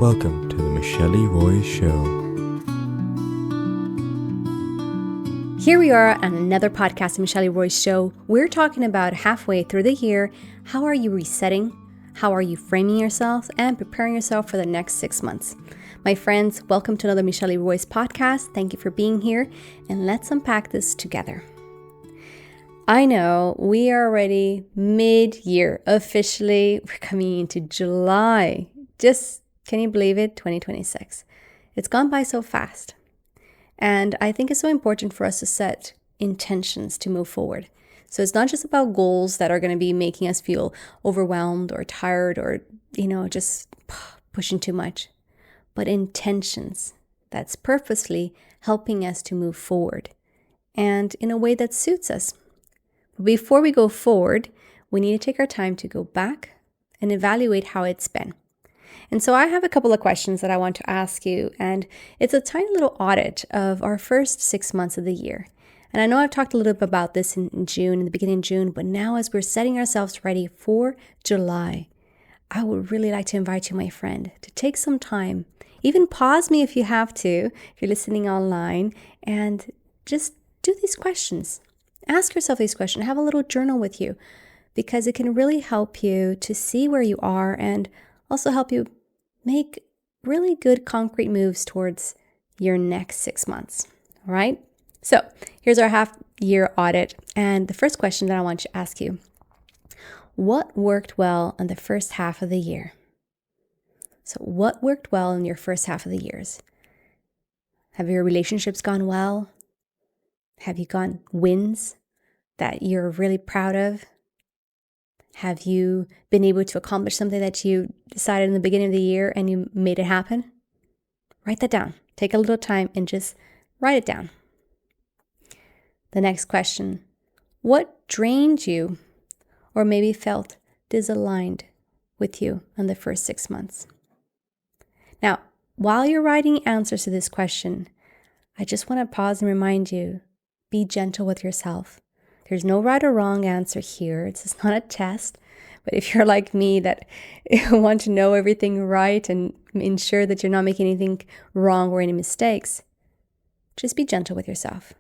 Welcome to the Michele Roys Show. Here we are on another podcast, the Michele Roys Show. We're talking about halfway through the year, how are you resetting? How are you framing yourself and preparing yourself for the next 6 months? My friends, welcome to another Michele Roys podcast. Thank you for being here, and let's unpack this together. I know we are already mid-year. Officially, we're coming into July. Just, can you believe it? 2026. It's gone by so fast. And I think it's so important for us to set intentions to move forward. So it's not just about goals that are going to be making us feel overwhelmed or tired or, just pushing too much, but intentions that's purposely helping us to move forward and in a way that suits us. Before we go forward, we need to take our time to go back and evaluate how it's been. And so I have a couple of questions that I want to ask you, and it's a tiny little audit of our first 6 months of the year. And I know I've talked a little bit about this in June, in the beginning of June, but now as we're setting ourselves ready for July, I would really like to invite you, my friend, to take some time, even pause me if you have to, if you're listening online, and just do these questions. Ask yourself these questions. Have a little journal with you, because it can really help you to see where you are and also help you make really good concrete moves towards your next 6 months. All right? So here's our half-year audit. And the first question that I want to ask you, what worked well in the first half of the year? So what worked well in your first half of the years? Have your relationships gone well? Have you gotten wins that you're really proud of? Have you been able to accomplish something that you decided in the beginning of the year and you made it happen? Write that down. Take a little time and just write it down. The next question, what drained you or maybe felt disaligned with you in the first 6 months? Now, while you're writing answers to this question, I just want to pause and remind you, be gentle with yourself. There's no right or wrong answer here. It's not a test. But if you're like me that want to know everything right and ensure that you're not making anything wrong or any mistakes, just be gentle with yourself.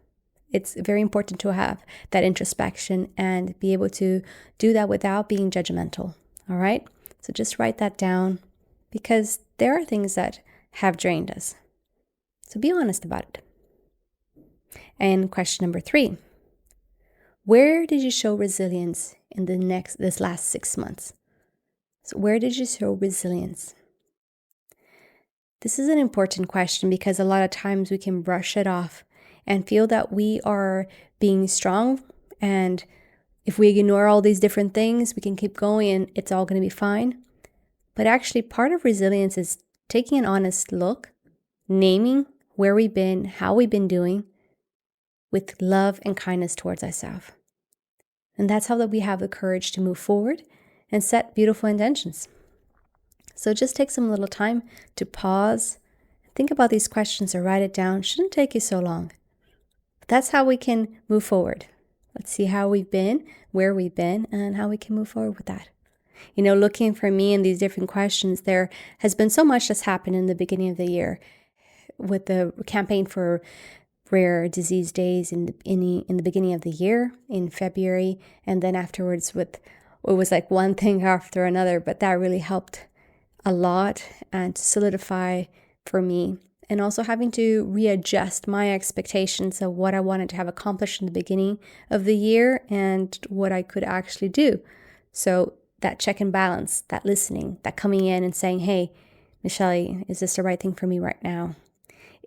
It's very important to have that introspection and be able to do that without being judgmental. All right? So just write that down, because there are things that have drained us. So be honest about it. And question number 3. Where did you show resilience in this last 6 months? So where did you show resilience? This is an important question because a lot of times we can brush it off and feel that we are being strong, and if we ignore all these different things, we can keep going and it's all going to be fine. But actually, part of resilience is taking an honest look, naming where we've been, how we've been doing, with love and kindness towards ourselves. And that's how that we have the courage to move forward and set beautiful intentions. So just take some little time to pause, think about these questions or write it down. Shouldn't take you so long. But that's how we can move forward. Let's see how we've been, where we've been, and how we can move forward with that. Looking for me in these different questions, there has been so much that's happened in the beginning of the year with the campaign for Rare Disease Days in the beginning of the year in February, and then afterwards it was like one thing after another, but that really helped a lot and to solidify for me, and also having to readjust my expectations of what I wanted to have accomplished in the beginning of the year and what I could actually do. So that check and balance, that listening, that coming in and saying, hey, Michele, is this the right thing for me right now?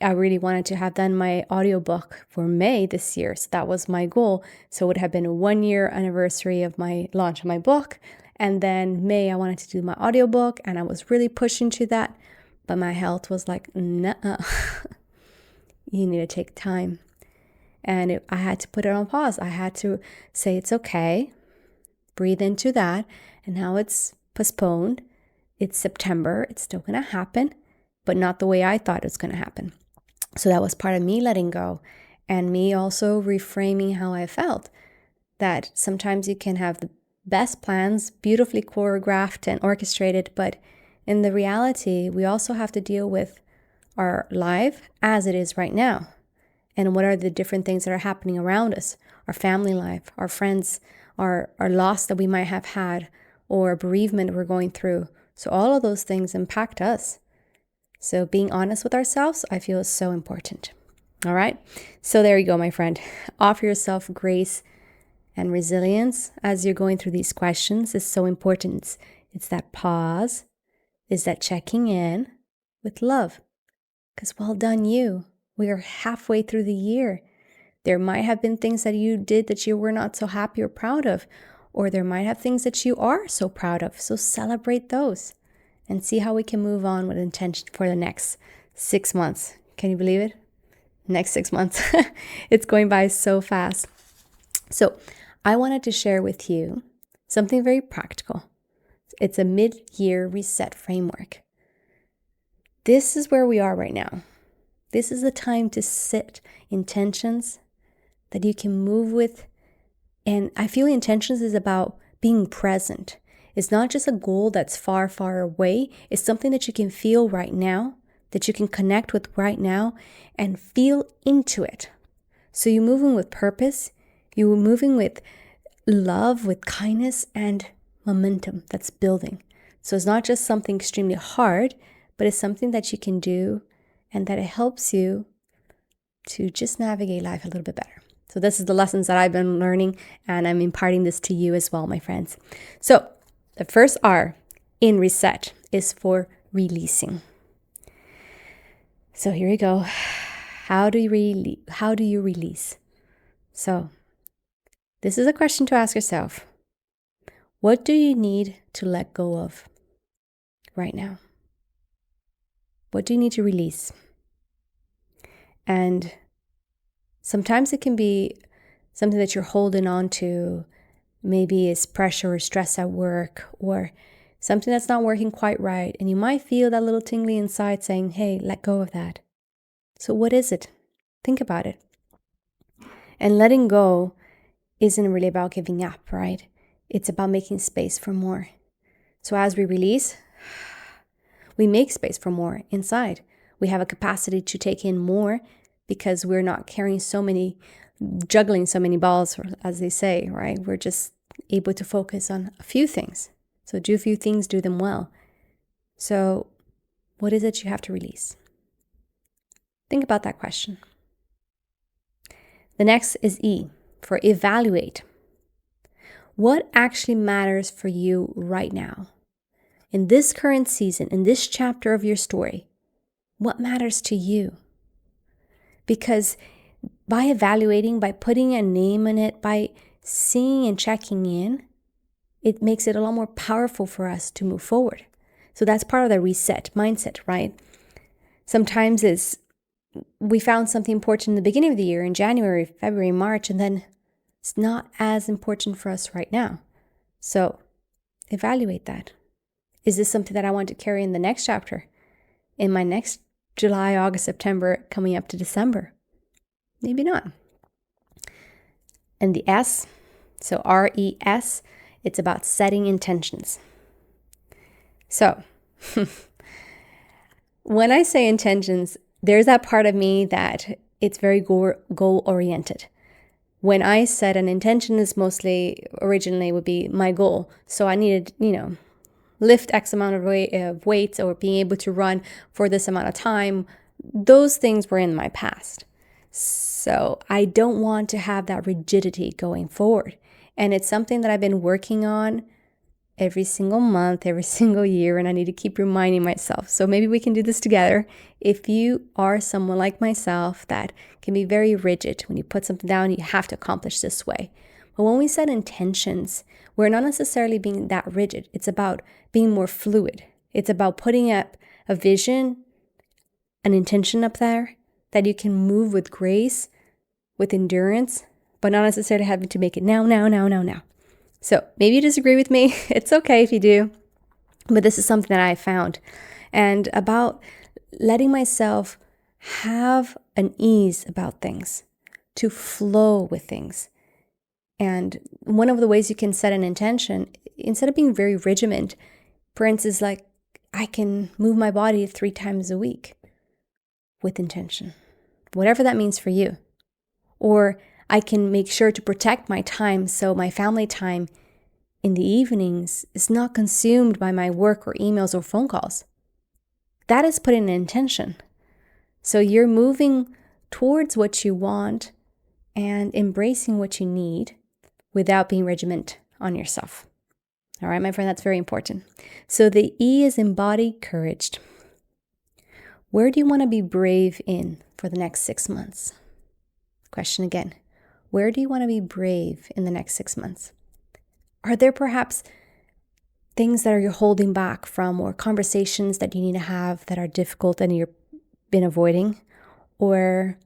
I really wanted to have done my audiobook for May this year. So that was my goal. So it would have been a 1-year anniversary of my launch of my book. And then May, I wanted to do my audiobook, and I was really pushing to that. But my health was like, nuh-uh. You need to take time. And I had to put it on pause. I had to say, it's okay. Breathe into that. And now it's postponed. It's September. It's still going to happen, but not the way I thought it was going to happen. So that was part of me letting go and me also reframing how I felt, that sometimes you can have the best plans, beautifully choreographed and orchestrated, but in the reality, we also have to deal with our life as it is right now. And what are the different things that are happening around us? Our family life, our friends, our loss that we might have had, or bereavement we're going through. So all of those things impact us. So being honest with ourselves, I feel, is so important. All right. So there you go, my friend. Offer yourself grace and resilience as you're going through these questions. Is so important. It's that pause. Is that checking in with love. Because well done you. We are halfway through the year. There might have been things that you did that you were not so happy or proud of, or there might have things that you are so proud of. So celebrate those and see how we can move on with intention for the next 6 months. Can you believe it? Next 6 months. It's going by so fast. So I wanted to share with you something very practical. It's a mid-year reset framework. This is where we are right now. This is the time to set intentions that you can move with. And I feel intentions is about being present. It's not just a goal that's far, far away. It's something that you can feel right now, that you can connect with right now and feel into it. So you're moving with purpose. You're moving with love, with kindness and momentum that's building. So it's not just something extremely hard, but it's something that you can do and that it helps you to just navigate life a little bit better. So this is the lessons that I've been learning, and I'm imparting this to you as well, my friends. So the first R in reset is for releasing. So here we go. How do you release? So this is a question to ask yourself. What do you need to let go of right now? What do you need to release? And sometimes it can be something that you're holding on to. Maybe it's pressure or stress at work or something that's not working quite right. And you might feel that little tingly inside saying, hey, let go of that. So what is it? Think about it. And letting go isn't really about giving up, right? It's about making space for more. So as we release, we make space for more inside. We have a capacity to take in more because we're not juggling so many balls, as they say, right? We're just able to focus on a few things. So do a few things, do them well. So what is it you have to release? Think about that question. The next is E, for evaluate. What actually matters for you right now? In this current season, in this chapter of your story, what matters to you? Because by evaluating, by putting a name on it, by seeing and checking in, it makes it a lot more powerful for us to move forward. So that's part of the reset mindset, right? Sometimes we found something important in the beginning of the year, in January, February, March, and then it's not as important for us right now. So evaluate that. Is this something that I want to carry in the next chapter? In my next July, August, September, coming up to December? Maybe not. And the S, so RES, it's about setting intentions. So when I say intentions, there's that part of me that it's very goal-oriented. When I set an intention is mostly, originally would be my goal. So I needed, lift X amount of weights or being able to run for this amount of time. Those things were in my past. So I don't want to have that rigidity going forward. And it's something that I've been working on every single month, every single year, and I need to keep reminding myself. So maybe we can do this together. If you are someone like myself that can be very rigid, when you put something down, you have to accomplish this way. But when we set intentions, we're not necessarily being that rigid. It's about being more fluid. It's about putting up a vision, an intention up there that you can move with grace, with endurance, but not necessarily having to make it now. So maybe you disagree with me. It's okay if you do. But this is something that I found. And about letting myself have an ease about things, to flow with things. And one of the ways you can set an intention, instead of being very regimented, for instance, like I can move my body 3 times a week with intention, whatever that means for you. Or I can make sure to protect my time so my family time in the evenings is not consumed by my work or emails or phone calls. That is putting an intention. So you're moving towards what you want and embracing what you need without being regiment on yourself. All right, my friend, that's very important. So the E is Embody Courage. Where do you want to be brave in for the next 6 months? Question again. Where do you want to be brave in the next 6 months? Are there perhaps things that you're holding back from, or conversations that you need to have that are difficult and you've been avoiding? Or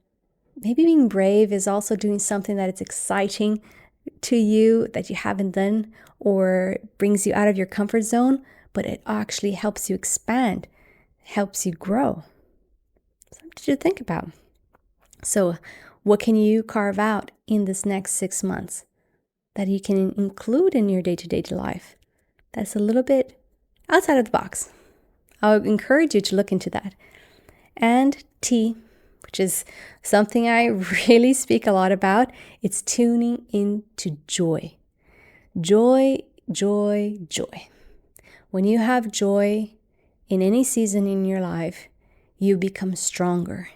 maybe being brave is also doing something that is exciting to you that you haven't done, or brings you out of your comfort zone, but it actually helps you expand, helps you grow. Something to think about. So what can you carve out in this next 6 months that you can include in your day-to-day life that's a little bit outside of the box? I'll encourage you to look into that. And T, which is something I really speak a lot about, it's tuning into joy. Joy, joy, joy. When you have joy in any season in your life, you become stronger.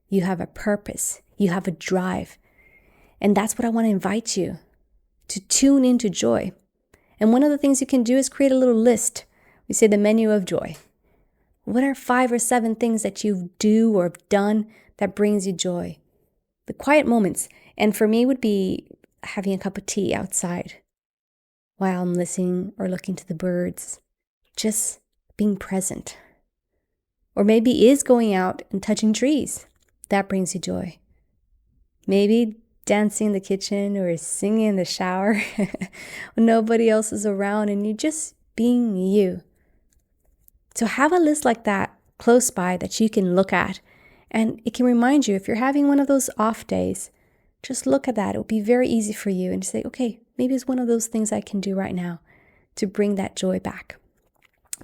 You have a purpose. You have a drive. And that's what I want to invite you to tune into joy. And one of the things you can do is create a little list. We say the menu of joy. What are 5 or 7 things that you do or have done that brings you joy? The quiet moments. And for me would be having a cup of tea outside while I'm listening or looking to the birds. Just being present. Or maybe is going out and touching trees. That brings you joy. Maybe dancing in the kitchen or singing in the shower when nobody else is around and you just being you. So have a list like that close by that you can look at, and it can remind you if you're having one of those off days, just look at that. It will be very easy for you and say, okay, maybe it's one of those things I can do right now to bring that joy back.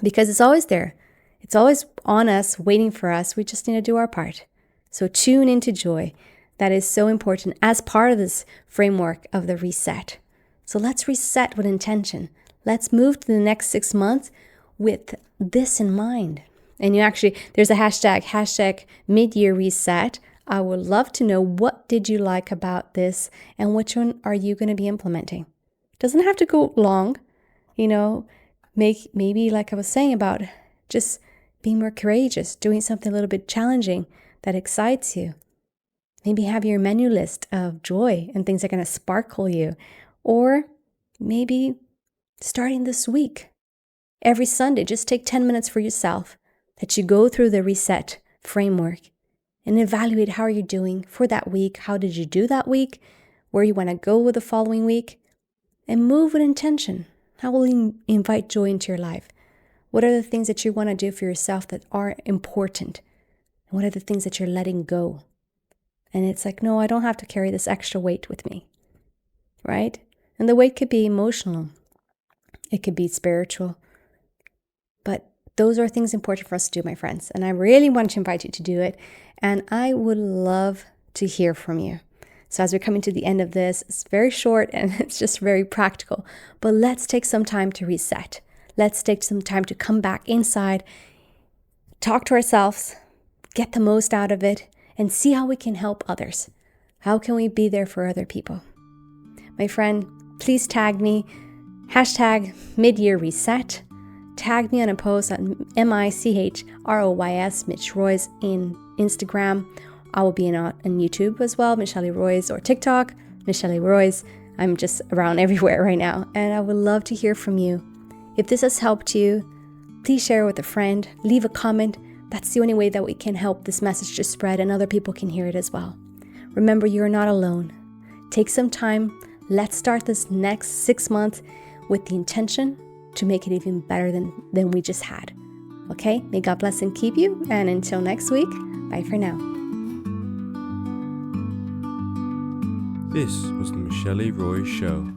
Because it's always there. It's always on us, waiting for us. We just need to do our part. So tune into joy. That is so important as part of this framework of the reset. So let's reset with intention. Let's move to the next 6 months with this in mind. And there's a hashtag MidYearReset. I would love to know, what did you like about this and which one are you going to be implementing? Doesn't have to go long, maybe like I was saying about just being more courageous, doing something a little bit challenging that excites you. Maybe have your menu list of joy and things that are going to sparkle you. Or maybe starting this week, every Sunday, just take 10 minutes for yourself that you go through the reset framework and evaluate how you're doing for that week. How did you do that week? Where you want to go with the following week? And move with intention. How will you invite joy into your life? What are the things that you want to do for yourself that are important? And what are the things that you're letting go? And it's like, no, I don't have to carry this extra weight with me, right? And the weight could be emotional. It could be spiritual. But those are things important for us to do, my friends. And I really want to invite you to do it. And I would love to hear from you. So as we're coming to the end of this, it's very short and it's just very practical. But let's take some time to reset. Let's take some time to come back inside, talk to ourselves, get the most out of it, and see how we can help others. How can we be there for other people? My friend, please tag me, hashtag MidYearReset. Tag me on a post on MiChRoys, Mitch Roys, in Instagram. I will be on YouTube as well, Michele Roys, or TikTok, Michele Roys. I'm just around everywhere right now, and I would love to hear from you. If this has helped you, please share with a friend, leave a comment. That's the only way that we can help this message to spread and other people can hear it as well. Remember, you're not alone. Take some time. Let's start this next 6 months with the intention to make it even better than we just had. Okay? May God bless and keep you. And until next week, bye for now. This was the Michele Roys Show.